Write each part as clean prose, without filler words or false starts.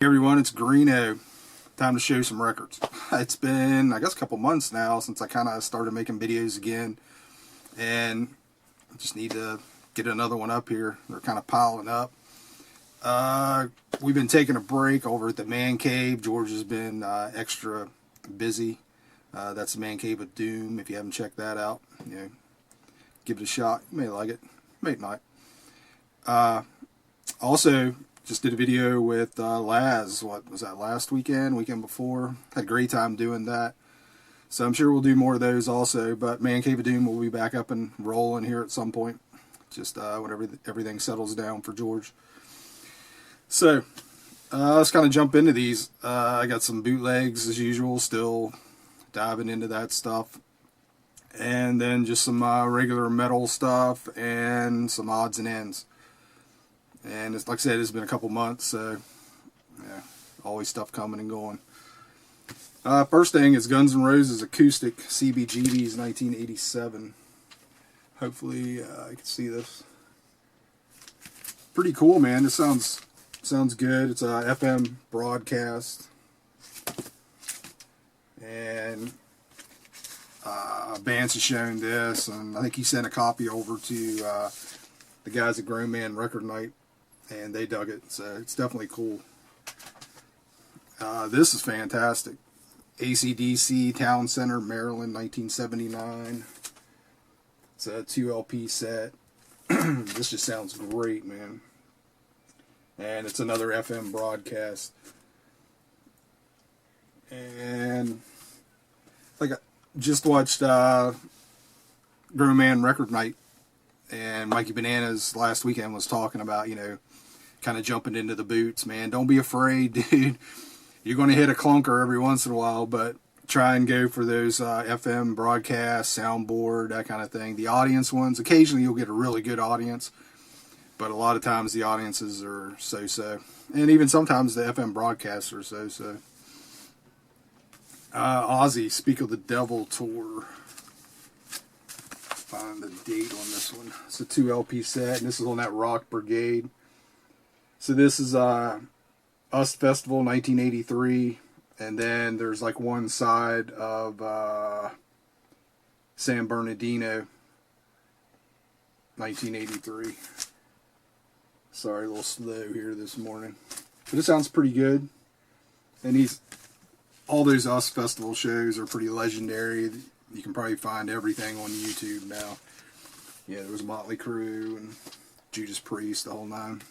Hey everyone, it's Greeno. Time to show some records. It's been, I guess, a couple months now since I kind of started making videos again, and I just need to get another one up here. They're kind of piling up. We've been taking a break over at the Man Cave. George has been extra busy. That's the Man Cave of Doom. If you haven't checked that out, give it a shot. You may like it, may not. Also, just did a video with Laz. What was that, last weekend before? Had a great time doing that. So I'm sure we'll do more of those also. But Man Cave of Doom will be back up and rolling here at some point. Just whenever everything settles down for George. So let's kind of jump into these. I got some bootlegs as usual, still diving into that stuff. And then just some regular metal stuff and some odds and ends. And it's, like I said, it's been a couple months, so yeah, always stuff coming and going. First thing is Guns N' Roses acoustic CBGB's 1987. Hopefully you can see this. Pretty cool, man. This sounds good. It's a FM broadcast, and Vance has shown this, and I think he sent a copy over to the guys at Grown Man Record Night, and they dug it, so it's definitely cool. This is fantastic. AC/DC Town Center, Maryland, 1979. It's a 2 LP set. This just sounds great, man. And it's another FM broadcast. And like I just watched Grown Man Record Night, and Mikey Bananas last weekend was talking about, kind of jumping into the boots, man. Don't be afraid, dude. You're going to hit a clunker every once in a while, but try and go for those FM broadcasts, soundboard, that kind of thing. The audience ones, occasionally you'll get a really good audience, but a lot of times the audiences are so-so. And even sometimes the FM broadcasts are so-so. Ozzy, Speak of the Devil tour. Find the date on this one. It's a 2 LP set, and this is on that Rock Brigade. So this is Us Festival 1983, and then there's like one side of San Bernardino 1983. Sorry, a little slow here this morning, but it sounds pretty good. And all those Us Festival shows are pretty legendary. You can probably find everything on YouTube now. Yeah, there was Motley Crue and Judas Priest, the whole nine.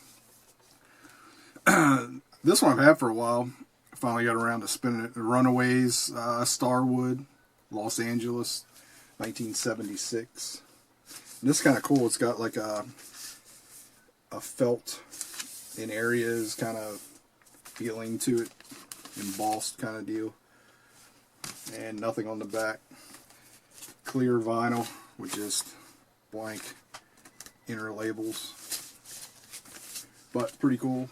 This one I've had for a while. I finally got around to spinning it. The Runaways, Starwood, Los Angeles, 1976. And this is kind of cool. It's got like a felt in areas kind of feeling to it, embossed kind of deal. And nothing on the back. Clear vinyl with just blank inner labels. But pretty cool.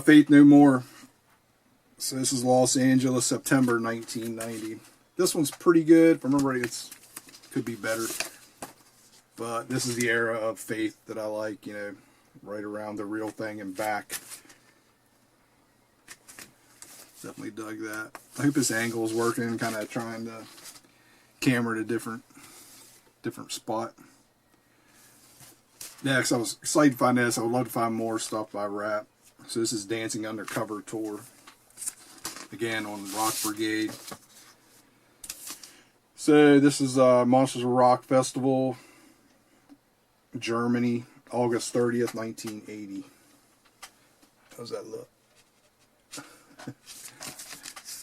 Faith No More. So this is Los Angeles, September 1990. This one's pretty good. If I remember right, it could be better. But this is the era of Faith that I like, right around The Real Thing and back. Definitely dug that. I hope this angle is working, kind of trying to camera at a different spot. Next, I was excited to find this. I would love to find more stuff by Rap. So this is Dancing Undercover Tour. Again, on Rock Brigade. So this is Monsters of Rock Festival, Germany, August 30th, 1980. How's that look?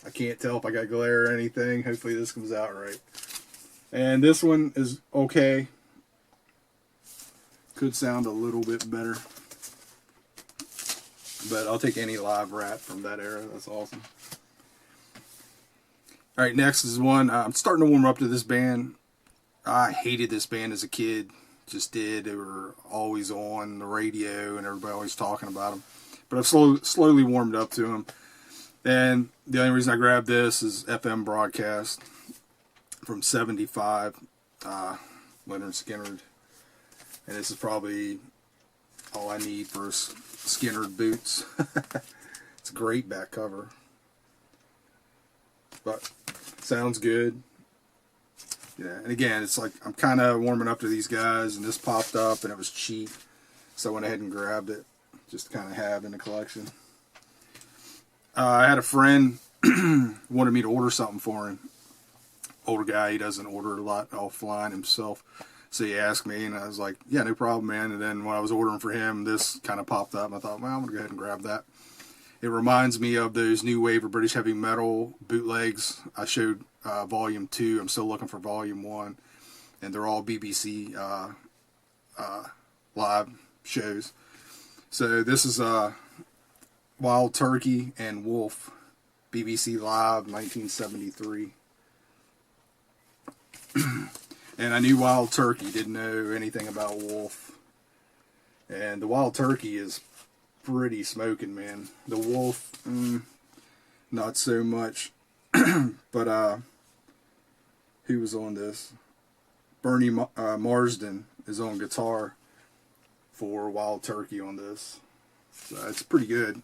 I can't tell if I got glare or anything. Hopefully this comes out right. And this one is okay. Could sound a little bit better. But I'll take any live Rap from that era. That's awesome. Alright, next is one. I'm starting to warm up to this band. I hated this band as a kid. Just did. They were always on the radio and everybody always talking about them. But I've slowly warmed up to them. And the only reason I grabbed this is FM broadcast from 75. Leonard Skinner. And this is probably all I need for a Skinner boots. It's a great back cover. But sounds good. Yeah, and again, it's like I'm kind of warming up to these guys, and this popped up, and it was cheap, so I went ahead and grabbed it, just to kind of have in the collection. I had a friend wanted me to order something for him. Older guy, he doesn't order a lot offline himself, so he asked me, and I was like, yeah, no problem, man. And then when I was ordering for him, this kind of popped up, and I thought, well, I'm going to go ahead and grab that. It reminds me of those new wave of British heavy metal bootlegs. I showed volume 2. I'm still looking for volume 1. And they're all BBC live shows. So this is Wild Turkey and Wolf, BBC Live, 1973. And I knew Wild Turkey, didn't know anything about Wolf. And the Wild Turkey is pretty smoking, man. The Wolf, not so much. But who was on this? Bernie Marsden is on guitar for Wild Turkey on this. So it's pretty good.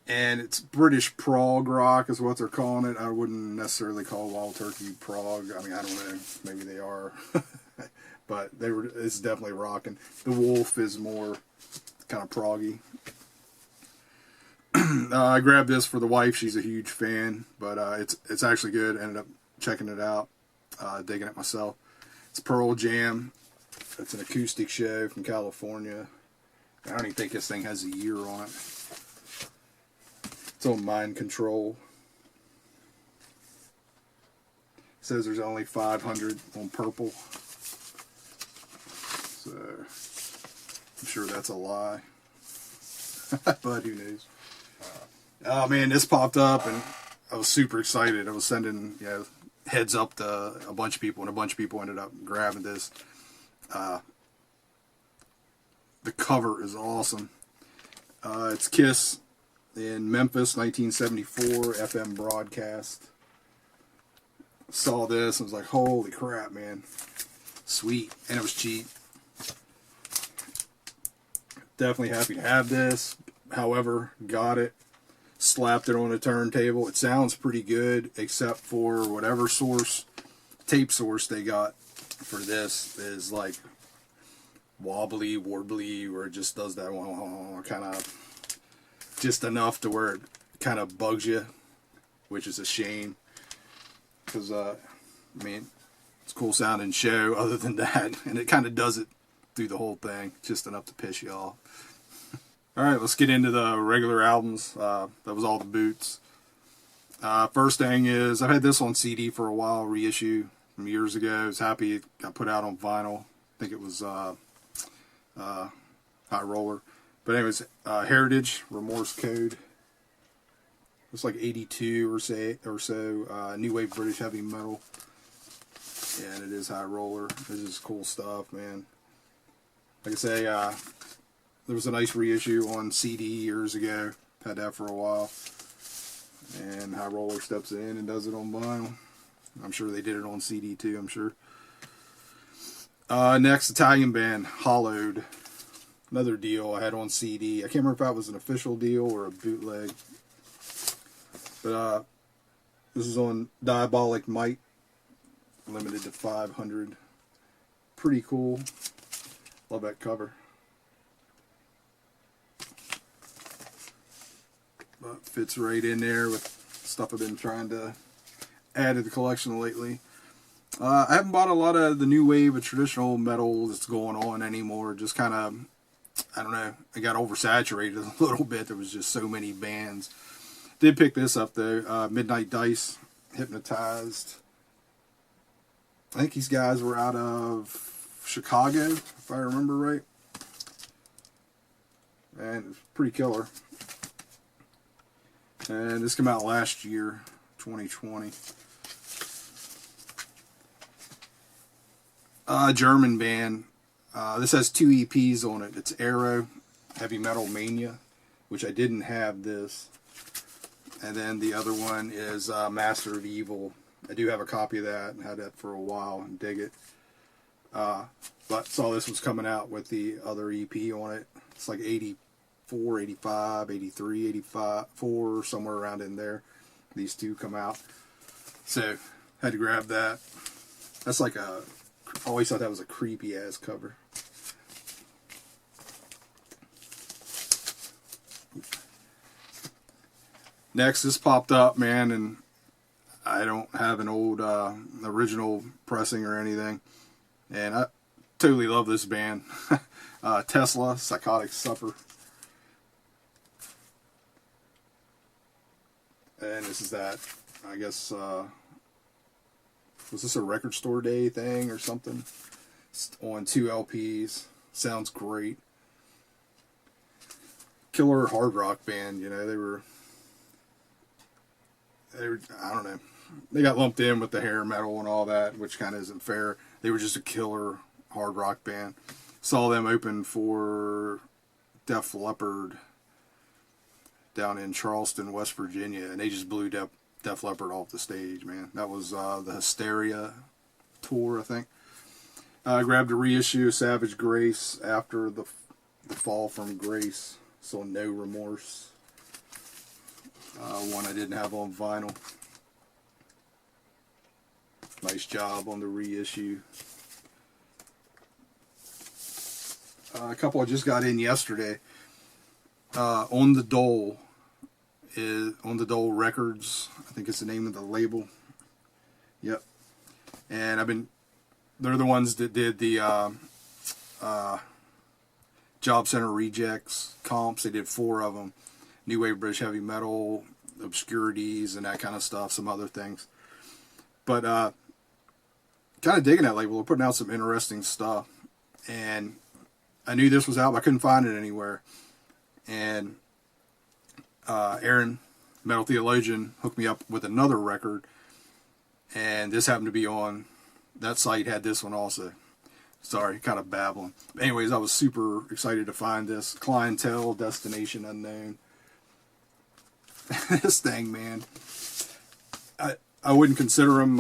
And it's British prog rock is what they're calling it. I wouldn't necessarily call Wild Turkey prog. I mean, I don't know. Maybe they are. But it's definitely rocking. The Wolf is more kind of proggy. I grabbed this for the wife. She's a huge fan, but it's actually good. Ended up checking it out, digging it myself. It's Pearl Jam. It's an acoustic show from California. I don't even think this thing has a year on it. It's on Mind Control. It says there's only 500 on purple. So I'm sure that's a lie. But who knows? Oh man, this popped up and I was super excited. I was sending heads up to a bunch of people, and a bunch of people ended up grabbing this. The cover is awesome. It's Kiss in Memphis, 1974, FM broadcast. Saw this and was like, holy crap, man. Sweet. And it was cheap. Definitely happy to have this. However, got it. Slapped it on a turntable. It sounds pretty good, except for whatever tape source they got for this is like wobbly, warbly, or it just does that kind of just enough to where it kind of bugs you, which is a shame. Because, I mean, it's a cool sounding show other than that, and it kind of does it through the whole thing, just enough to piss you off. Alright, let's get into the regular albums. That was all the boots. First thing is, I've had this on CD for a while, reissue from years ago. I was happy it got put out on vinyl. I think it was High Roller. But anyways, Heritage, Remorse Code. It's like 82 or so. New Wave British Heavy Metal. And it is High Roller. This is cool stuff, man. Like I say, there was a nice reissue on CD years ago. Had that for a while. And High Roller steps in and does it on vinyl. I'm sure they did it on CD too, I'm sure. Next, Italian band, Hollowed. Another deal I had on CD. I can't remember if that was an official deal or a bootleg. But this is on Diabolic Might. Limited to 500. Pretty cool. Love that cover. But fits right in there with stuff I've been trying to add to the collection lately. I haven't bought a lot of the new wave of traditional metal that's going on anymore. Just kind of, I don't know, it got oversaturated a little bit. There was just so many bands. Did pick this up though. Midnight Dice, Hypnotized. I think these guys were out of Chicago, if I remember right. And it's pretty killer. And this came out last year, 2020. German band. This has 2 EPs on it. It's Arrow, Heavy Metal Mania, which I didn't have this. And then the other one is Master of Evil. I do have a copy of that and had that for a while and dig it. But saw this was coming out with the other EP on it. It's like 84, 85, 83, 85, 4, somewhere around in there. These two come out. So, had to grab that. That's like a, I always thought that was a creepy ass cover. Next, this popped up, man, and I don't have an old original pressing or anything. And I totally love this band. Tesla, Psychotic Supper. And this is that, I guess, was this a record store day thing or something? It's on 2 LPs. Sounds great. Killer hard rock band, you know, they were, I don't know. They got lumped in with the hair metal and all that, which kind of isn't fair. They were just a killer hard rock band. Saw them open for Def Leppard down in Charleston, West Virginia, and they just blew Def Leppard off the stage, man. That was the Hysteria tour, I think. I grabbed a reissue of Savage Grace after the fall from Grace, so No Remorse. One I didn't have on vinyl. Nice job on the reissue. A couple I just got in yesterday. On the Dole Records, I think it's the name of the label. Yep. And they're the ones that did the Job Center Rejects comps. They did 4 of them. New Wave British Heavy Metal, Obscurities, and that kind of stuff, some other things. But kind of digging that label. They're putting out some interesting stuff. And I knew this was out, but I couldn't find it anywhere. And Aaron, Metal Theologian, hooked me up with another record. And this happened to be on, that site had this one also. Sorry, kind of babbling. But anyways, I was super excited to find this. Clientele, Destination Unknown. This thing, man. I wouldn't consider them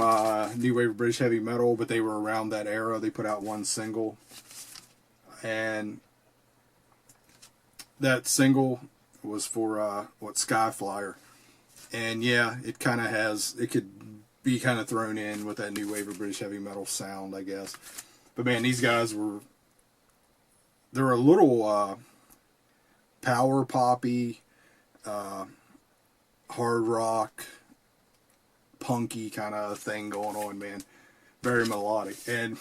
New Wave British Heavy Metal, but they were around that era. They put out one single. And that single was for, Skyflyer. And yeah, it kind of has, it could be kind of thrown in with that New Wave of British Heavy Metal sound, I guess. But man, these guys they're a little power poppy, hard rock, punky kind of thing going on, man. Very melodic. And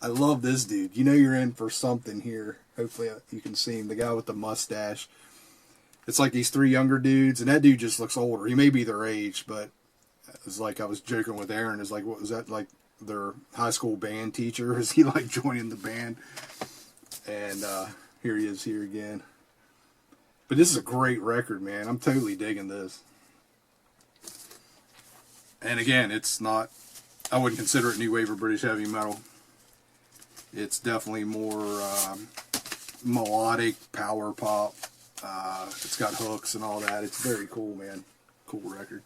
I love this dude. You know you're in for something here. Hopefully you can see him. The guy with the mustache. It's like these 3 younger dudes, and that dude just looks older. He may be their age, but it's like I was joking with Aaron. It's like, what was that, like their high school band teacher? Is he like joining the band? And here he is here again. But this is a great record, man. I'm totally digging this. And again, it's not, I wouldn't consider it New Wave or British Heavy Metal. It's definitely more melodic, power pop. It's got hooks and all that. It's very cool, man. Cool record.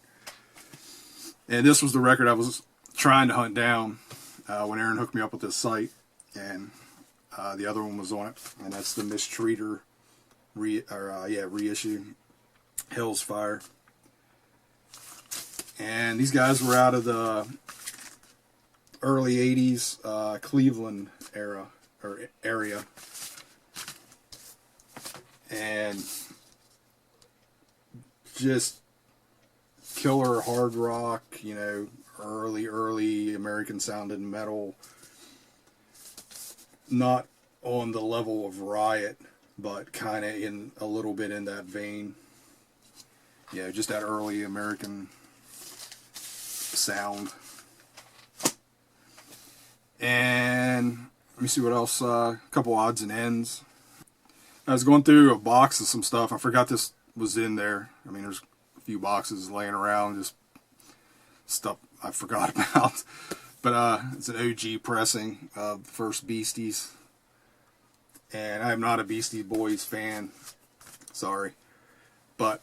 And this was the record I was trying to hunt down when Aaron hooked me up with this site. And the other one was on it. And that's the Mistreater reissue. Hell's Fire. And these guys were out of the early 80s Cleveland area. And just killer hard rock, you know, early American sounded metal. Not on the level of Riot, but kind of in a little bit in that vein. Yeah, just that early American sound. And let me see what else. A couple odds and ends. I was going through a box of some stuff. I forgot this was in there. I mean, there's a few boxes laying around, just stuff I forgot about. But it's an OG pressing of the first Beasties. And I'm not a Beastie Boys fan. Sorry. But,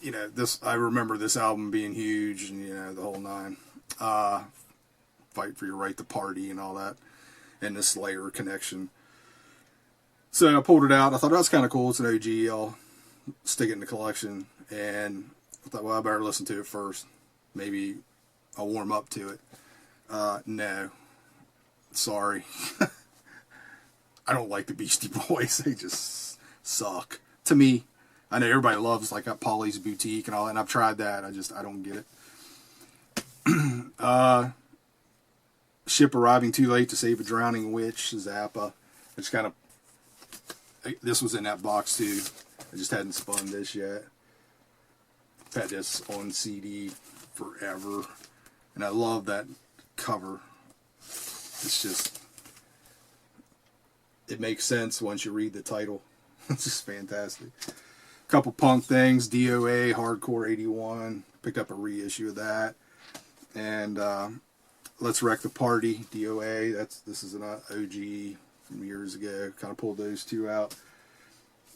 you know, I remember this album being huge and, you know, the whole nine. Fight for Your Right to Party and all that. And the Slayer connection. So I pulled it out. I thought that was kind of cool. It's an OG. I'll stick it in the collection. And I thought, well, I better listen to it first. Maybe I'll warm up to it. No. Sorry. I don't like the Beastie Boys. They just suck. To me. I know everybody loves like Polly's Boutique and all that, and I've tried that. I don't get it. Ship arriving too late to save a drowning witch, Zappa. I just kind of, this was in that box too. I just hadn't spun this yet. I've had this on CD forever, and I love that cover. It's just, it makes sense once you read the title. It's just fantastic. Couple punk things, DOA, Hardcore 81. Picked up a reissue of that. And Let's Wreck the Party, DOA. This is an OG from years ago. Kind of pulled those two out.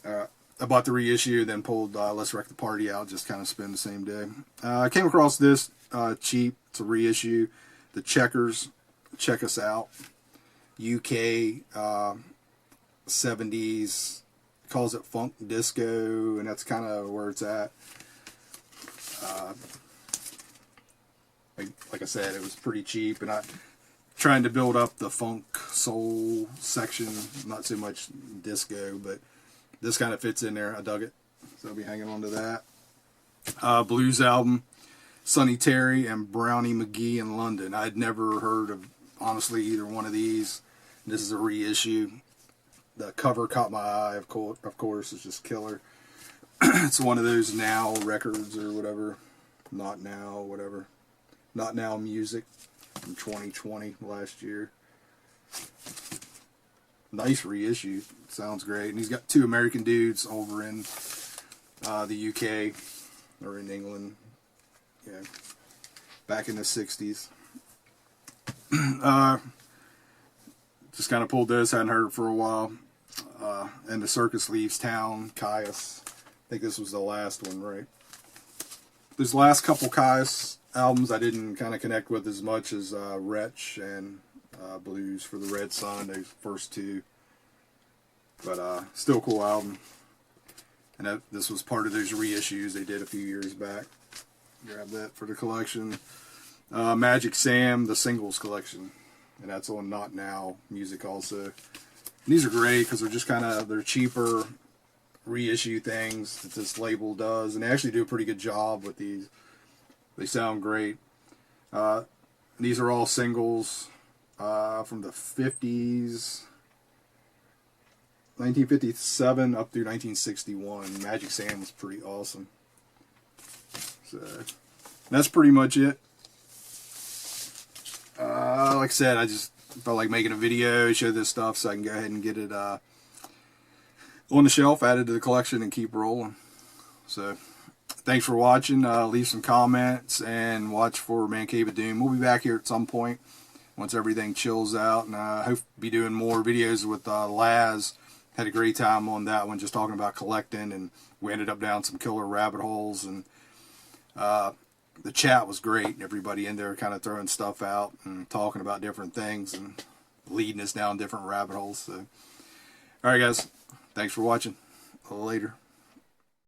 I bought the reissue, then pulled Let's Wreck the Party out, just kind of spend the same day. I came across this cheap. It's a reissue. The Checkers, Check Us Out. UK 70s. Calls it funk disco, and that's kind of where it's at. Like I said, it was pretty cheap, and I trying to build up the funk soul section, not so much disco, but this kind of fits in there. I dug it, so I'll be hanging on to that. Blues album, Sonny Terry and Brownie McGee in London. I'd never heard of, honestly, either one of these. This is a reissue. The cover caught my eye, of course. It's just killer. It's one of those Now records or whatever. Not Now, whatever. Not Now Music from 2020, last year. Nice reissue. Sounds great. And he's got two American dudes over in the UK or in England. Yeah. Back in the 60s. Just kind of pulled this. Hadn't heard it for a while. And the Circus Leaves Town, Caius. I think this was the last one, right? These last couple Caius albums I didn't kind of connect with as much as Wretch and Blues for the Red Sun, those first two. But still cool album. And this was part of those reissues they did a few years back. Grab that for the collection. Magic Sam, the singles collection. And that's on Not Now Music also. And these are great because they're just kind of, they're cheaper reissue things that this label does. And they actually do a pretty good job with these. They sound great. These are all singles from the 50s, 1957 up through 1961. Magic Sam was pretty awesome. So that's pretty much it. Like I said, I just felt like making a video, show this stuff so I can go ahead and get it on the shelf, added to the collection, and keep rolling. So thanks for watching. Leave some comments and watch for Man Cave of Doom. We'll be back here at some point once everything chills out, and I hope to be doing more videos with Laz. Had a great time on that one, just talking about collecting, and we ended up down some killer rabbit holes, and the chat was great. Everybody in there kind of throwing stuff out and talking about different things and leading us down different rabbit holes. So, all right, guys, thanks for watching. Later.